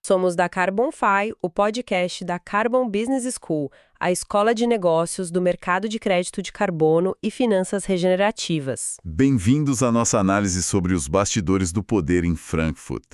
Somos da CarbonFi, o podcast da Carbon Business School, a escola de negócios do mercado de crédito de carbono e finanças regenerativas. Bem-vindos à nossa análise sobre os bastidores do poder em Frankfurt.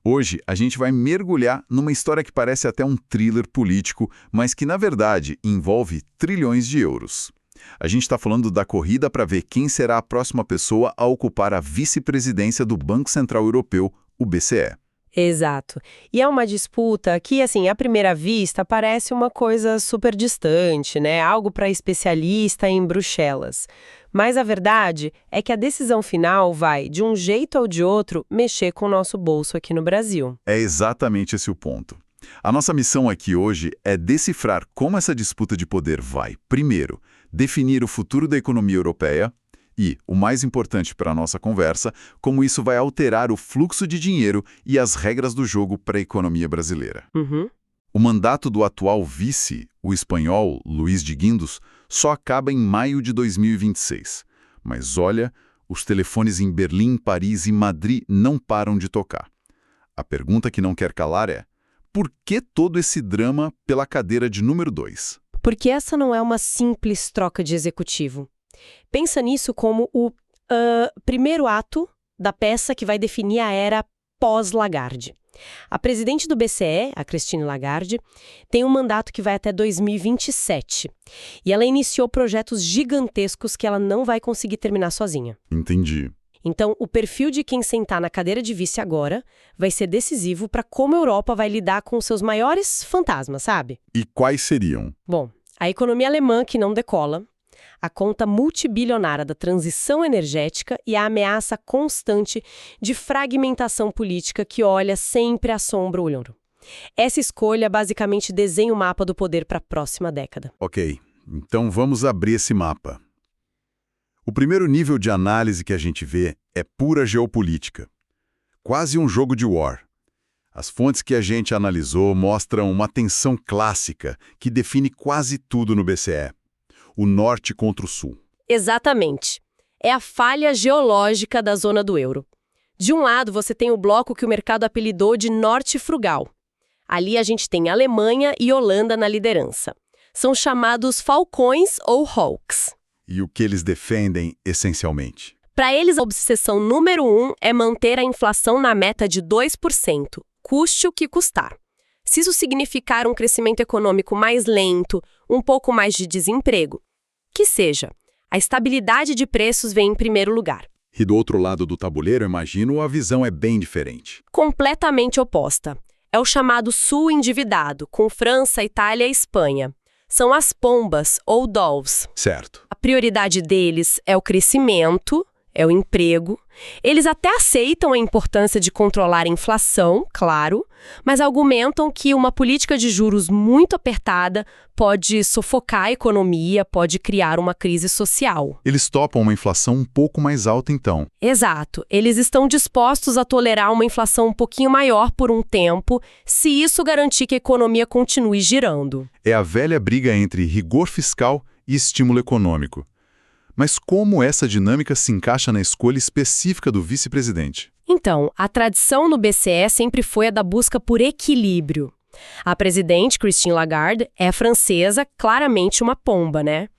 Hoje, a gente vai mergulhar numa história que parece até um thriller político, mas que, na verdade, envolve trilhões de euros. A gente está falando da corrida para ver quem será a próxima pessoa a ocupar a vice-presidência do Banco Central Europeu, o BCE. Exato. E é uma disputa que, assim, à primeira vista, parece uma coisa super distante, né? Algo para especialista em Bruxelas. Mas a verdade é que a decisão final vai, de um jeito ou de outro, mexer com o nosso bolso aqui no Brasil. É exatamente esse o ponto. A nossa missão aqui hoje é decifrar como essa disputa de poder vai, primeiro, definir o futuro da economia europeia e, o mais importante para a nossa conversa, como isso vai alterar o fluxo de dinheiro e as regras do jogo para a economia brasileira. O mandato do atual vice, o espanhol Luís de Guindos, só acaba em maio de 2026. Mas olha, os telefones em Berlim, Paris e Madrid não param de tocar. A pergunta que não quer calar é: por que todo esse drama pela cadeira de número 2? Porque essa não é uma simples troca de executivo. Pensa nisso como o primeiro ato da peça que vai definir a era pós-Lagarde. A presidente do BCE, a Christine Lagarde, tem um mandato que vai até 2027. E ela iniciou projetos gigantescos que ela não vai conseguir terminar sozinha. Entendi. Então, o perfil de quem sentar na cadeira de vice agora vai ser decisivo para como a Europa vai lidar com os seus maiores fantasmas, sabe? E quais seriam? Bom, a economia alemã que não decola, a conta multibilionária da transição energética e a ameaça constante de fragmentação política que olha sempre à sombra o ouro. Essa escolha basicamente desenha o mapa do poder para a próxima década. Ok, então vamos abrir esse mapa. O primeiro nível de análise que a gente vê é pura geopolítica. Quase um jogo de war. As fontes que a gente analisou mostram uma tensão clássica que define quase tudo no BCE. O norte contra o sul. Exatamente. É a falha geológica da zona do euro. De um lado, você tem o bloco que o mercado apelidou de Norte Frugal. Ali a gente tem Alemanha e Holanda na liderança. São chamados falcões ou hawks. E o que eles defendem, essencialmente? Para eles, a obsessão número 1 é manter a inflação na meta de 2%, custe o que custar. Se isso significar um crescimento econômico mais lento, um pouco mais de desemprego, que seja, a estabilidade de preços vem em primeiro lugar. E do outro lado do tabuleiro, imagino, a visão é bem diferente. Completamente oposta. É o chamado Sul endividado, com França, Itália e Espanha. São as pombas, ou dolls. Certo. A prioridade deles é o crescimento, é o emprego. Eles até aceitam a importância de controlar a inflação, claro, mas argumentam que uma política de juros muito apertada pode sufocar a economia, pode criar uma crise social. Eles topam uma inflação um pouco mais alta, então. Exato. Eles estão dispostos a tolerar uma inflação um pouquinho maior por um tempo, se isso garantir que a economia continue girando. É a velha briga entre rigor fiscal e estímulo econômico. Mas como essa dinâmica se encaixa na escolha específica do vice-presidente? Então, a tradição no BCE sempre foi a da busca por equilíbrio. A presidente, Christine Lagarde, é francesa, claramente uma pomba, né?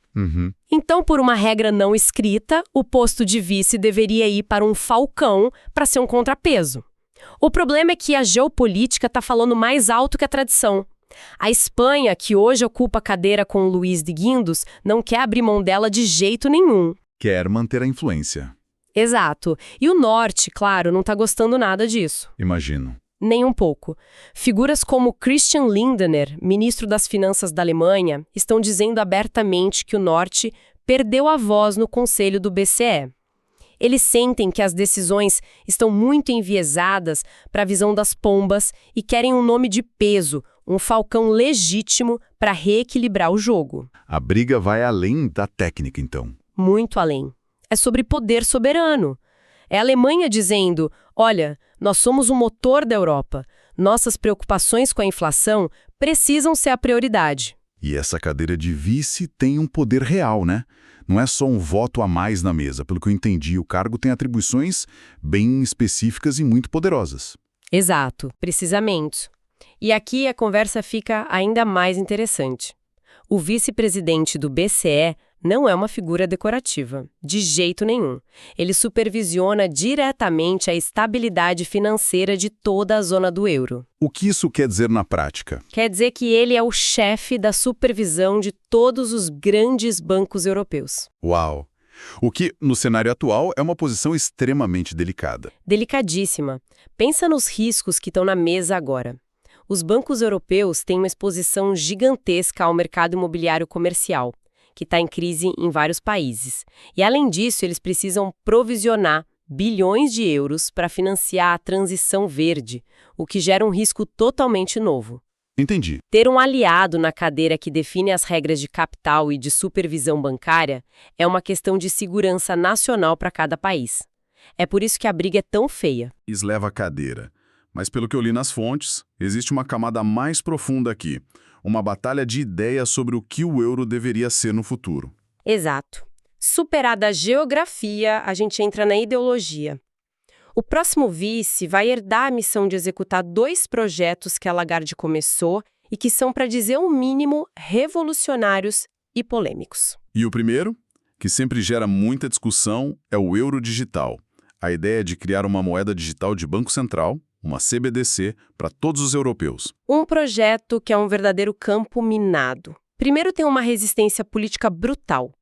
Então, por uma regra não escrita, o posto de vice deveria ir para um falcão para ser um contrapeso. O problema é que a geopolítica está falando mais alto que a tradição. A Espanha, que hoje ocupa a cadeira com Luís de Guindos, não quer abrir mão dela de jeito nenhum. Quer manter a influência. Exato. E o Norte, claro, não está gostando nada disso. Imagino. Nem um pouco. Figuras como Christian Lindner, ministro das Finanças da Alemanha, estão dizendo abertamente que o Norte perdeu a voz no Conselho do BCE. Eles sentem que as decisões estão muito enviesadas para a visão das pombas e querem um nome de peso, um falcão legítimo para reequilibrar o jogo. A briga vai além da técnica, então. Muito além. É sobre poder soberano. É a Alemanha dizendo, olha, nós somos o motor da Europa. Nossas preocupações com a inflação precisam ser a prioridade. E essa cadeira de vice tem um poder real, né? Não é só um voto a mais na mesa. Pelo que eu entendi, o cargo tem atribuições bem específicas e muito poderosas. Exato, precisamente. E aqui a conversa fica ainda mais interessante. O vice-presidente do BCE não é uma figura decorativa, de jeito nenhum. Ele supervisiona diretamente a estabilidade financeira de toda a zona do euro. O que isso quer dizer na prática? Quer dizer que ele é o chefe da supervisão de todos os grandes bancos europeus. Uau! O que, no cenário atual, é uma posição extremamente delicada. Delicadíssima. Pensa nos riscos que estão na mesa agora. Os bancos europeus têm uma exposição gigantesca ao mercado imobiliário comercial, que está em crise em vários países. E, além disso, eles precisam provisionar bilhões de euros para financiar a transição verde, o que gera um risco totalmente novo. Entendi. Ter um aliado na cadeira que define as regras de capital e de supervisão bancária é uma questão de segurança nacional para cada país. É por isso que a briga é tão feia. Isso leva a cadeira. Mas pelo que eu li nas fontes, existe uma camada mais profunda aqui. Uma batalha de ideias sobre o que o euro deveria ser no futuro. Exato. Superada a geografia, a gente entra na ideologia. O próximo vice vai herdar a missão de executar 2 projetos que a Lagarde começou e que são, para dizer o mínimo, revolucionários e polêmicos. E o primeiro, que sempre gera muita discussão, é o euro digital. A ideia de criar uma moeda digital de Banco Central, uma CBDC, para todos os europeus. Um projeto que é um verdadeiro campo minado. Primeiro, tem uma resistência política brutal.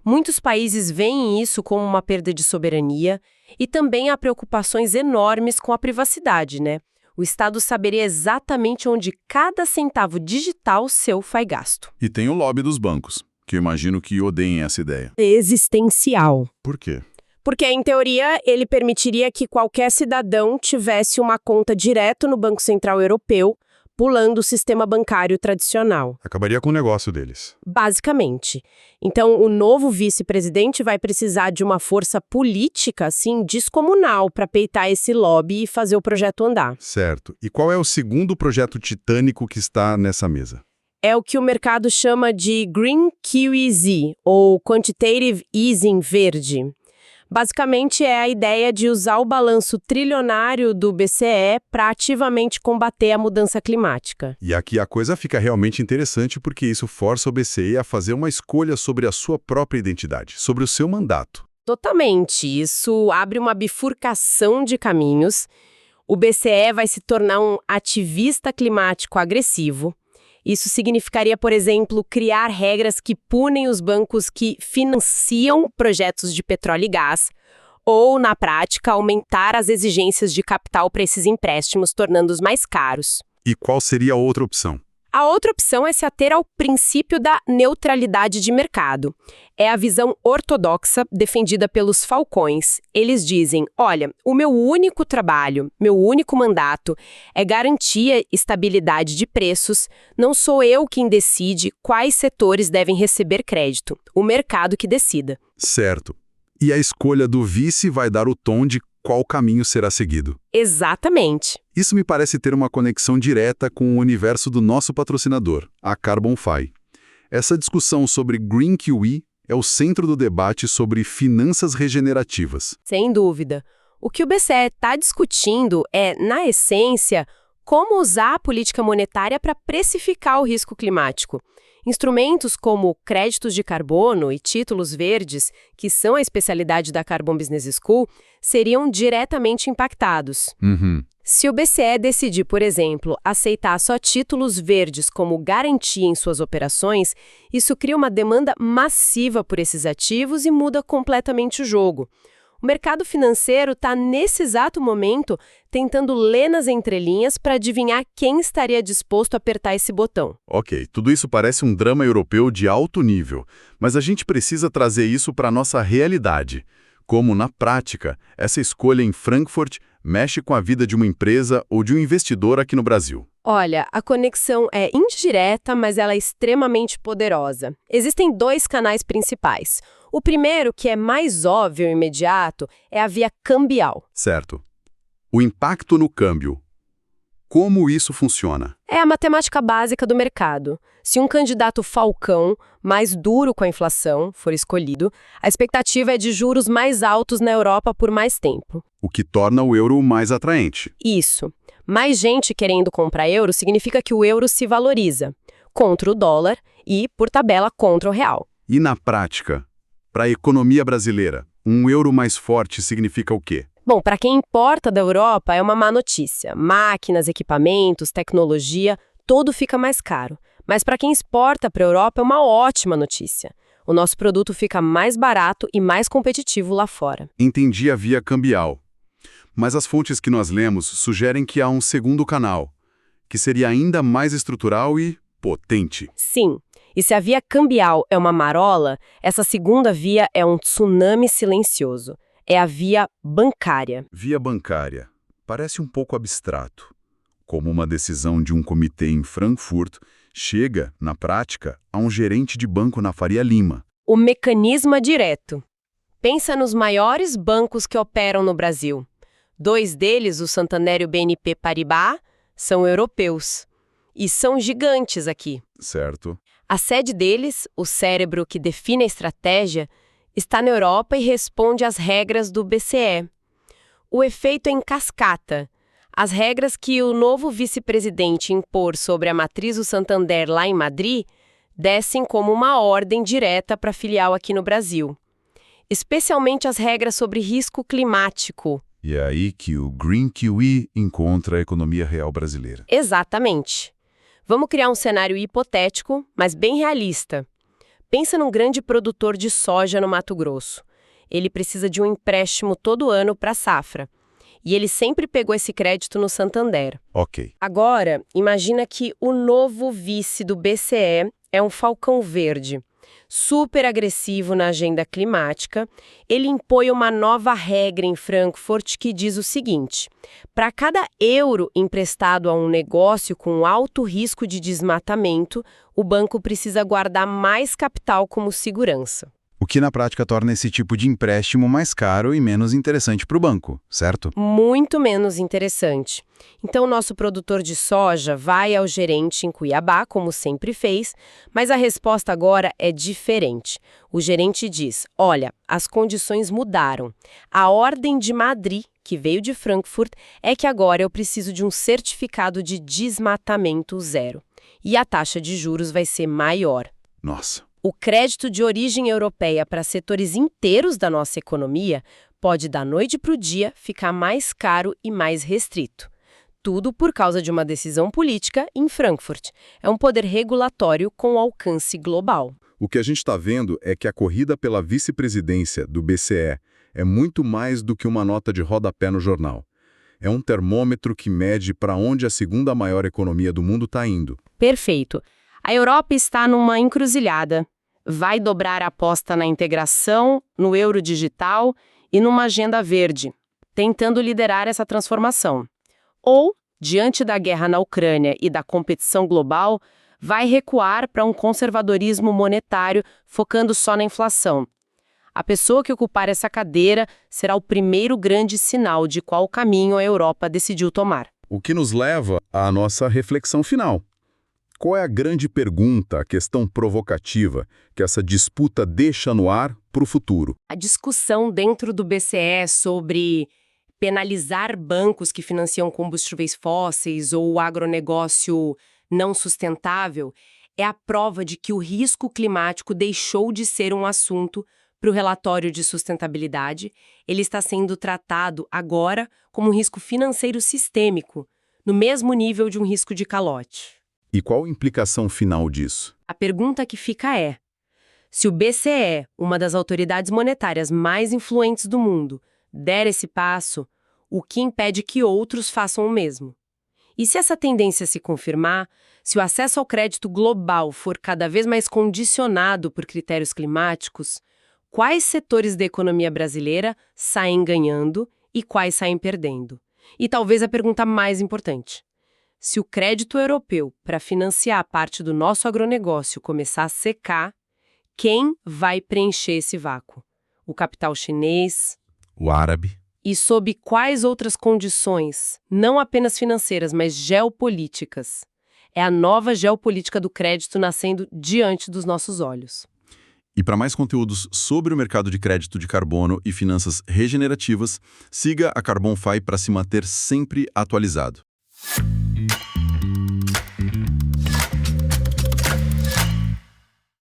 Muitos países veem isso como uma perda de soberania e também há preocupações enormes com a privacidade, né? O Estado saberia exatamente onde cada centavo digital seu foi gasto. E tem o lobby dos bancos, que eu imagino que odeiem essa ideia. Existencial. Por quê? Porque, em teoria, ele permitiria que qualquer cidadão tivesse uma conta direto no Banco Central Europeu, pulando o sistema bancário tradicional. Acabaria com o negócio deles. Basicamente. Então, o novo vice-presidente vai precisar de uma força política, assim, descomunal para peitar esse lobby e fazer o projeto andar. Certo. E qual é o segundo projeto titânico que está nessa mesa? É o que o mercado chama de Green QEZ, ou Quantitative Easing Verde. Basicamente, é a ideia de usar o balanço trilionário do BCE para ativamente combater a mudança climática. E aqui a coisa fica realmente interessante porque isso força o BCE a fazer uma escolha sobre a sua própria identidade, sobre o seu mandato. Totalmente. Isso abre uma bifurcação de caminhos. O BCE vai se tornar um ativista climático agressivo. Isso significaria, por exemplo, criar regras que punem os bancos que financiam projetos de petróleo e gás, ou, na prática, aumentar as exigências de capital para esses empréstimos, tornando-os mais caros. E qual seria a outra opção? A outra opção é se ater ao princípio da neutralidade de mercado. É a visão ortodoxa defendida pelos falcões. Eles dizem, olha, o meu único trabalho, meu único mandato é garantir estabilidade de preços, não sou eu quem decide quais setores devem receber crédito, o mercado que decida. Certo. E a escolha do vice vai dar o tom de qual caminho será seguido. Exatamente. Isso me parece ter uma conexão direta com o universo do nosso patrocinador, a CarbonFi. Essa discussão sobre Green QE é o centro do debate sobre finanças regenerativas. Sem dúvida. O que o BCE está discutindo é, na essência, como usar a política monetária para precificar o risco climático. Instrumentos como créditos de carbono e títulos verdes, que são a especialidade da Carbon Business School, seriam diretamente impactados. Se o BCE decidir, por exemplo, aceitar só títulos verdes como garantia em suas operações, isso cria uma demanda massiva por esses ativos e muda completamente o jogo. O mercado financeiro está, nesse exato momento, tentando ler nas entrelinhas para adivinhar quem estaria disposto a apertar esse botão. Ok, tudo isso parece um drama europeu de alto nível, mas a gente precisa trazer isso para a nossa realidade. Como, na prática, essa escolha em Frankfurt mexe com a vida de uma empresa ou de um investidor aqui no Brasil. Olha, a conexão é indireta, mas ela é extremamente poderosa. Existem 2 canais principais. O primeiro, que é mais óbvio e imediato, é a via cambial. Certo. O impacto no câmbio. Como isso funciona? É a matemática básica do mercado. Se um candidato falcão, mais duro com a inflação, for escolhido, a expectativa é de juros mais altos na Europa por mais tempo. O que torna o euro mais atraente. Isso. Mais gente querendo comprar euro significa que o euro se valoriza contra o dólar e, por tabela, contra o real. E na prática, para a economia brasileira, um euro mais forte significa o quê? Bom, para quem importa da Europa é uma má notícia. Máquinas, equipamentos, tecnologia, tudo fica mais caro. Mas para quem exporta para a Europa é uma ótima notícia. O nosso produto fica mais barato e mais competitivo lá fora. Entendi a via cambial. Mas as fontes que nós lemos sugerem que há um segundo canal, que seria ainda mais estrutural e potente. Sim, e se a via cambial é uma marola, essa segunda via é um tsunami silencioso. É a via bancária. Via bancária. Parece um pouco abstrato. Como uma decisão de um comitê em Frankfurt chega, na prática, a um gerente de banco na Faria Lima. O mecanismo é direto. Pensa nos maiores bancos que operam no Brasil. 2 deles, o Santander e o BNP Paribas, são europeus. E são gigantes aqui. Certo. A sede deles, o cérebro que define a estratégia, está na Europa e responde às regras do BCE. O efeito é em cascata. As regras que o novo vice-presidente impor sobre a matriz do Santander lá em Madrid descem como uma ordem direta para a filial aqui no Brasil. Especialmente as regras sobre risco climático. E é aí que o Green Kiwi encontra a economia real brasileira. Exatamente. Vamos criar um cenário hipotético, mas bem realista. Pensa num grande produtor de soja no Mato Grosso. Ele precisa de um empréstimo todo ano para a safra. E ele sempre pegou esse crédito no Santander. Ok. Agora, imagina que o novo vice do BCE é um falcão verde, super agressivo na agenda climática. Ele impõe uma nova regra em Frankfurt que diz o seguinte: para cada euro emprestado a um negócio com alto risco de desmatamento, o banco precisa guardar mais capital como segurança. O que na prática torna esse tipo de empréstimo mais caro e menos interessante para o banco, certo? Muito menos interessante. Então, o nosso produtor de soja vai ao gerente em Cuiabá, como sempre fez, mas a resposta agora é diferente. O gerente diz: olha, as condições mudaram. A ordem de Madrid, que veio de Frankfurt, é que agora eu preciso de um certificado de desmatamento zero. E a taxa de juros vai ser maior. Nossa. O crédito de origem europeia para setores inteiros da nossa economia pode, da noite para o dia, ficar mais caro e mais restrito. Tudo por causa de uma decisão política em Frankfurt. É um poder regulatório com alcance global. O que a gente está vendo é que a corrida pela vice-presidência do BCE é muito mais do que uma nota de rodapé no jornal. É um termômetro que mede para onde a segunda maior economia do mundo está indo. Perfeito. A Europa está numa encruzilhada. Vai dobrar a aposta na integração, no euro digital e numa agenda verde, tentando liderar essa transformação. Ou, diante da guerra na Ucrânia e da competição global, vai recuar para um conservadorismo monetário focando só na inflação. A pessoa que ocupar essa cadeira será o primeiro grande sinal de qual caminho a Europa decidiu tomar. O que nos leva à nossa reflexão final. Qual é a grande pergunta, a questão provocativa, que essa disputa deixa no ar para o futuro? A discussão dentro do BCE sobre penalizar bancos que financiam combustíveis fósseis ou o agronegócio não sustentável é a prova de que o risco climático deixou de ser um assunto para o relatório de sustentabilidade. Ele está sendo tratado agora como um risco financeiro sistêmico, no mesmo nível de um risco de calote. E qual a implicação final disso? A pergunta que fica é: se o BCE, uma das autoridades monetárias mais influentes do mundo, der esse passo, o que impede que outros façam o mesmo? E se essa tendência se confirmar, se o acesso ao crédito global for cada vez mais condicionado por critérios climáticos, quais setores da economia brasileira saem ganhando e quais saem perdendo? E talvez a pergunta mais importante: se o crédito europeu para financiar a parte do nosso agronegócio começar a secar, quem vai preencher esse vácuo? O capital chinês? O árabe? E sob quais outras condições, não apenas financeiras, mas geopolíticas? É a nova geopolítica do crédito nascendo diante dos nossos olhos. E para mais conteúdos sobre o mercado de crédito de carbono e finanças regenerativas, siga a Carbon Fi para se manter sempre atualizado. até!